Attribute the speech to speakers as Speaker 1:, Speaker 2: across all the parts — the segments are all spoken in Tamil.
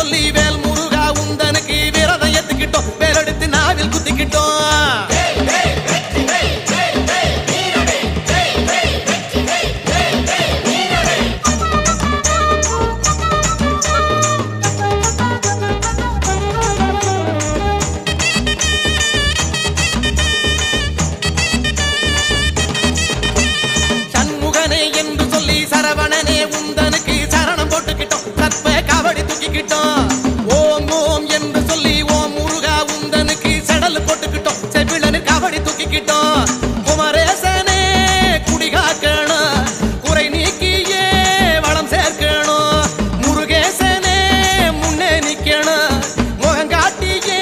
Speaker 1: சொல்லி வேல் முருகா உந்தனுக்கு விரதம் ஏத்துக்கிட்டோம் வேலெடுத்து நாவில் குத்திக்கிட்டோம் ஓம் ஓம் என்று சொல்லி ஓம் முருகா உந்தனுக்கு செடல் போட்டுக்கிட்டோம் செவிலனு கபடி தூக்கிக்கிட்டோம் குமரேசனே குடிகாக்கணும் குறை நீக்கியே வளம் சேர்க்கணும் முருகேசனே முன்னே நிக்கணும் முகங்காட்டியே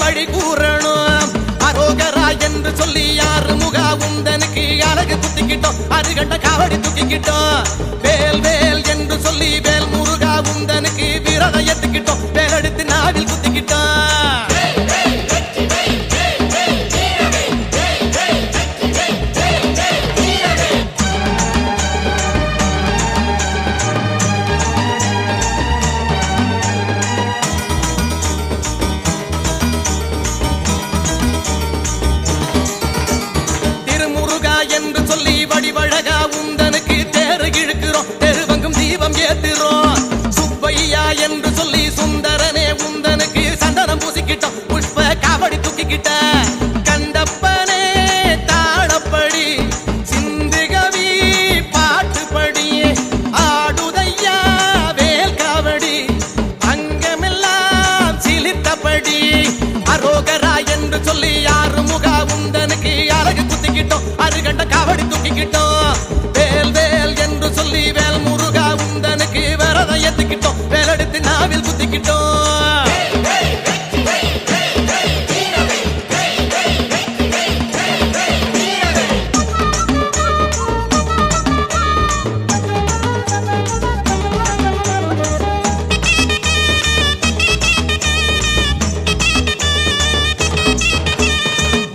Speaker 1: வழி கூறணும் அரோகரா என்று சொல்லி யாரு முகா உந்தனுக்கு அழகு குத்திக்கிட்டோம் அது கண்ட கபடி தூக்கிக்கிட்டோம் வேல் வேல் என்று சொல்லி வேல் முருகா உந்தனுக்கு விரதம் ஏத்துக்கிட்டோம் வேலெடுத்து நாவில் குத்திக்கிட்டோம் திருமுருகா என்று சொல்லி வடிவழகா உந்தனுக்கு தேறு இழுக்கிறோம் தெருவங்கும் தீபம் ஏத்துறோம் சுப்பையா என்று சொல்லி சுந்தரனே உந்தனுக்கு சந்தனம் பூசிக்கிட்டோம் புஷ்ப கபடி தூக்கிக்கிட்ட கண்டப்பனே தாளப்படி சிந்துகவி பாட்டுப்படி ஆடுதையா வேல் காவடி அங்கமெல்லாம் சிலித்தபடி அரோகரா என்று சொல்லி யாரு முகா உந்தனுக்கு அழகு குத்திக்கிட்டோம் அருகண்ட கபடி தூக்கிக்கிட்டோம் வேல் வேல் என்று சொல்லி வேல் முருகா உந்தனுக்கு விரதம் ஏத்துக்கிட்டோம் வேலெடுத்து நாவில் குத்திக்கிட்டோம்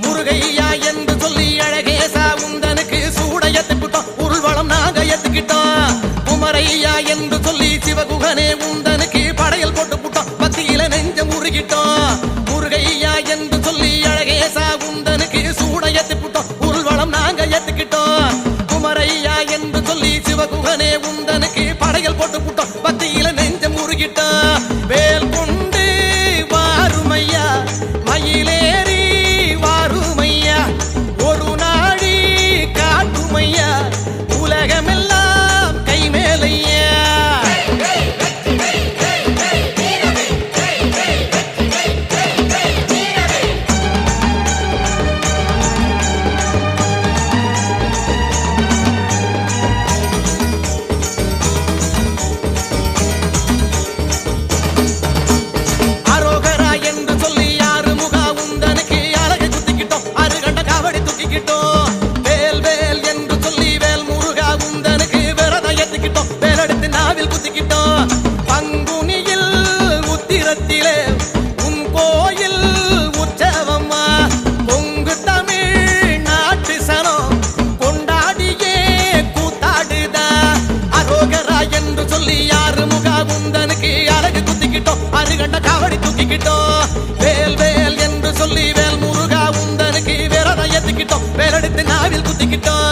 Speaker 1: முருகையா என்று சொல்லி அழகேசா உந்தனுக்கு சூட ஏத்துக்கிட்டோம் உருள்வளம் நாங்க ஏத்துக்கிட்டோம் குமரையா என்று சொல்லி சிவகுகனே உந்தனுக்கு படையல் போட்டு புட்டோம் பத்தியில நெஞ்ச முருகிட்டோம் முருகையா என்று சொல்லி அழகேசா உந்தனுக்கு சூட ஏத்துக்கிட்டோம் உருள்வளம் நாங்க ஏத்துக்கிட்டோம் குமரையா என்று சொல்லி சிவகுகனே உந்தனுக்கு படையல் போட்டு புட்டோம் பத்தியில நெஞ்ச முருகிட்டோம் வேல் கொண்டு வாருமையா மயிலேறி வாருமையா ஒரு நாடி காட்டுமையா உலகமெல்லாம் கை மேலையா அரோகரா என்று சொல்லி யாரு முகா உந்தனுக்கு அழகு குத்திக்கிட்டோம் அருகண்ட கபடி தூக்கிக்கிட்டோம் வேல் வேல் என்று சொல்லி வேல் முருகா உந்தனுக்கு விரதம் ஏத்துக்கிட்டோம் வேலெடுத்து நாவில் குத்திக்கிட்டோம் பங்குனியில் உத்திரத்திலே உன் கோயில் உற்சவம்மா பொங்கு தமிழ் நாட்டு சனம் கொண்டாடியே கூத்தாடுதா அரோகரா என்று சொல்லி யாரு முகா உந்தனுக்கு அழகு குத்திக்கிட்டோம் அருகண்ட கபடி தூக்கிக்கிட்டோம் வேல் வேல் என்று சொல்லி வேல் முருகா உந்தனுக்கு விரதம் ஏத்துக்கிட்டோம் வேலெடுத்து நாவில் குத்திக்கிட்டோம்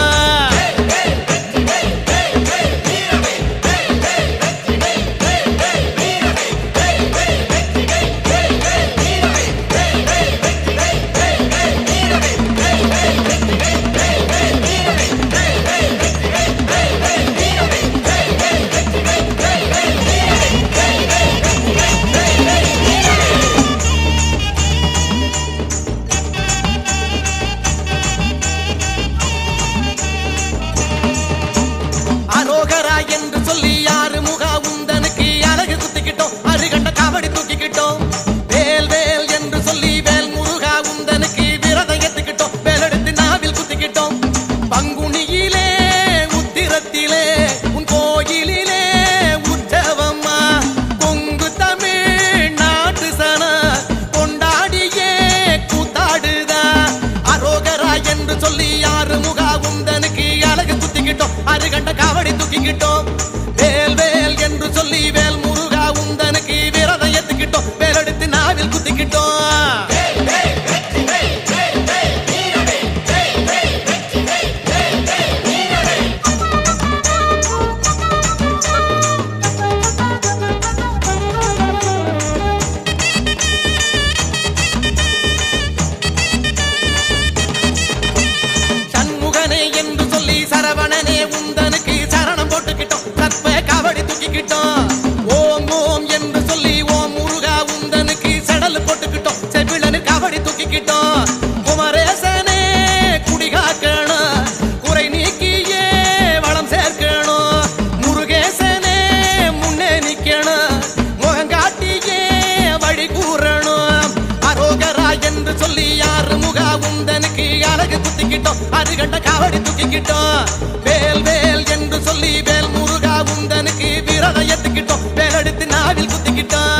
Speaker 1: உந்தனுக்கு அழகு குத்திக்கிட்டோம் அருகண்ட காவடி தூக்கிக்கிட்டோம் வேல் வேல் என்று சொல்லி வேல் முருகா உந்தனுக்கு விரதம் ஏத்துக்கிட்டோம் வேலெடுத்து நாவில் குத்திக்கிட்டோம்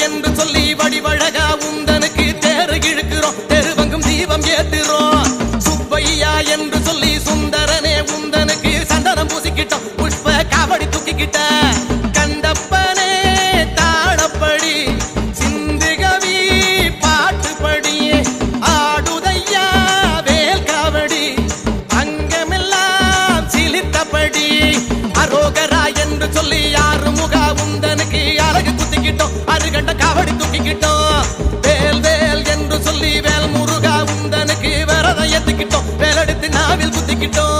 Speaker 1: என்று சொல்லி வடிவழகா உந்தனுக்கு தேறு இழுக்கிறோம் தெருவங்கும் தீபம் ஏத்துறோம் சுப்பையா என்று சொல்லி சுந்தரனே உந்தனுக்கு சந்தனம் பூசிக்கிட்டோம் புஷ்ப காவடி தூக்கிக்கிட்ட கண்டப்பனே தாளப்படி சிந்துகவி பாட்டுப்படி ஆடுதையா வேல் காவடி அங்கமெல்லாம் சிலித்தபடி அரோகரா என்று சொல்லி யாரு முகா உந்தனுக்கு அழகு குத்திக்கிட்டோம் அருகண்ட காவடி தூக்கிக்கிட்டோம் வேல் வேல் என்று சொல்லி வேல் முருகா உந்தனுக்கு விரதம் ஏத்துக்கிட்டோம் வேலெடுத்து நாவில் குத்திக்கிட்டோம்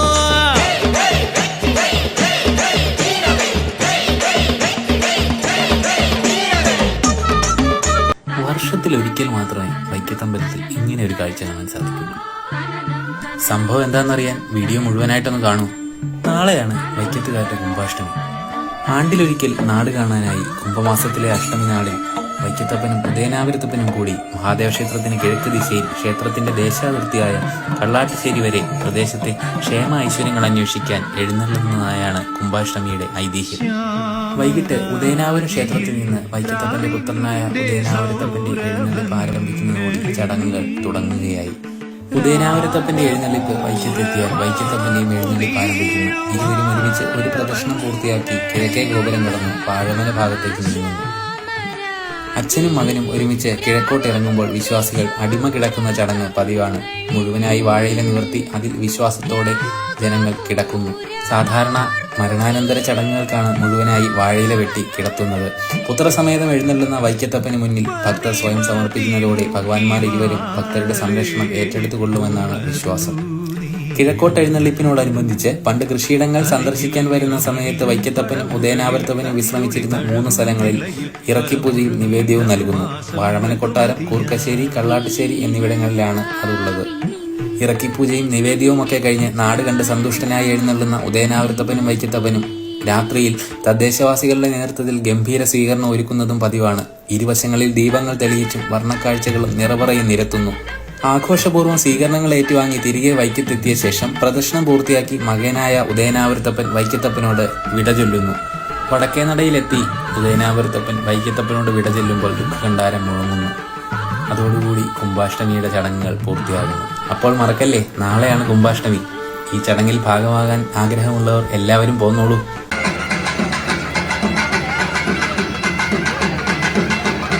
Speaker 2: വർഷത്തിലൊരിക്കൽ മാത്രമേ വൈക്കത്തമ്പലത്തിൽ ഇങ്ങനെ ഒരു കാഴ്ച കാണാൻ സാധിക്കുള്ളൂ. സംഭവം എന്താണെന്നറിയാൻ വീഡിയോ മുഴുവനായിട്ടൊന്ന് കാണൂ. നാളെയാണ് വൈക്കത്തുകാരുടെ കുംഭാഷ്ടമി. ആണ്ടിലൊരിക്കൽ നാട് കാണാനായി കുംഭമാസത്തിലെ അഷ്ടമി നാളിൽ വൈക്കത്തപ്പനും ഉദയനാപുരത്തപ്പനും കൂടി മഹാദേവ ക്ഷേത്രത്തിന് കിഴക്ക് ദിശയിൽ ക്ഷേത്രത്തിന്റെ ദേശാതിർത്തിയായ കള്ളാട്ടുശ്ശേരി വരെ പ്രദേശത്തെ ക്ഷേമ ഐശ്വര്യങ്ങൾ അന്വേഷിക്കാൻ എഴുന്നള്ളുന്നതായാണ് കുംഭാഷ്ടമിയുടെ ഐതിഹ്യം. വൈകിട്ട് ഉദയനാപുരം ക്ഷേത്രത്തിൽ നിന്ന് വൈക്കത്തപ്പന്റെ പുത്രനായ ഉദയനാപുരത്തപ്പന്റെ എഴുന്നള്ളിപ്പ് ആരംഭിക്കുന്നതോടെ ചടങ്ങുകൾ തുടങ്ങുകയായി. ഉദയനാപുരത്തപ്പന്റെ എഴുന്നള്ളിപ്പ് വൈക്കത്തെത്തിയാൽ വൈക്കത്തപ്പന്റെയും എഴുന്നള്ളിപ്പ് ആരംഭിക്കുന്നു. ഇരുവരും ഒരുമിച്ച് ഒരു പ്രദക്ഷിണം പൂർത്തിയാക്കി കിഴക്കേ ഗോപുരം കടന്ന് വാഴമന ഭാഗത്തേക്ക് നീങ്ങുന്നു. അച്ഛനും മകനും ഒരുമിച്ച് കിഴക്കോട്ടിറങ്ങുമ്പോൾ വിശ്വാസികൾ അടിമ കിടക്കുന്ന ചടങ്ങ് പതിവാണ്. മുഴുവനായി വാഴയില നിവർത്തി അതിൽ വിശ്വാസത്തോടെ ജനങ്ങൾ കിടക്കുന്നു. സാധാരണ മരണാനന്തര ചടങ്ങുകൾക്കാണ് മുഴുവനായി വാഴയില വെട്ടി കിടത്തുന്നത്. പുത്രസമേതം എഴുന്നള്ളുന്ന വൈക്കത്തപ്പന് മുന്നിൽ ഭക്തർ സ്വയം സമർപ്പിക്കുന്നതോടെ ഭഗവാന്മാർ ഇരുവരും ഭക്തരുടെ സംരക്ഷണം ഏറ്റെടുത്തുകൊള്ളുമെന്നാണ് വിശ്വാസം. കിഴക്കോട്ടെഴുന്നള്ളിപ്പിനോടനുബന്ധിച്ച് പണ്ട് കൃഷിയിടങ്ങൾ സന്ദർശിക്കാൻ വരുന്ന സമയത്ത് വൈക്കത്തപ്പനും ഉദയനാപുരത്തപ്പനും വിശ്രമിച്ചിരുന്ന 3 സ്ഥലങ്ങളിൽ ഇറക്കിപ്പൂജയും നിവേദ്യവും നൽകുന്നു. വാഴമന കൊട്ടാരം, കൂർക്കശ്ശേരി, കള്ളാട്ടുശ്ശേരി എന്നിവിടങ്ങളിലാണ് അതുള്ളത്. ഇറക്കിപ്പൂജയും നിവേദ്യവും ഒക്കെ കഴിഞ്ഞ് നാട് കണ്ട് സന്തുഷ്ടനായി എഴുന്നള്ളുന്ന ഉദയനാപുരത്തപ്പനും വൈക്കത്തപ്പനും രാത്രിയിൽ തദ്ദേശവാസികളുടെ നേതൃത്വത്തിൽ ഗംഭീര സ്വീകരണം ഒരുക്കുന്നതും പതിവാണ്. ഇരുവശങ്ങളിൽ ദീപങ്ങൾ തെളിയിച്ചും വർണ്ണക്കാഴ്ചകളും നിറപറയും നിരത്തുന്നു. ആഘോഷപൂർവ്വം സ്വീകരണങ്ങൾ ഏറ്റുവാങ്ങി തിരികെ വൈക്കത്തെത്തിയ ശേഷം പ്രദക്ഷിണം പൂർത്തിയാക്കി മകനായ ഉദയനാപുരത്തപ്പൻ വൈക്കത്തപ്പനോട് വിട ചൊല്ലുന്നു. വടക്കേനടയിലെത്തി ഉദയനാപുരത്തപ്പൻ വൈക്കത്തപ്പനോട് വിട ചൊല്ലുമ്പോൾ ദുഃഖകണ്ഠാരം മുഴങ്ങുന്നു. അതോടുകൂടി കുംഭാഷ്ടമിയുടെ ചടങ്ങുകൾ പൂർത്തിയാകുന്നു. അപ്പോൾ മറക്കല്ലേ, നാളെയാണ് കുംഭാഷ്ടമി. ഈ ചടങ്ങിൽ ഭാഗമാകാൻ ആഗ്രഹമുള്ളവർ എല്ലാവരും പോന്നോളൂ.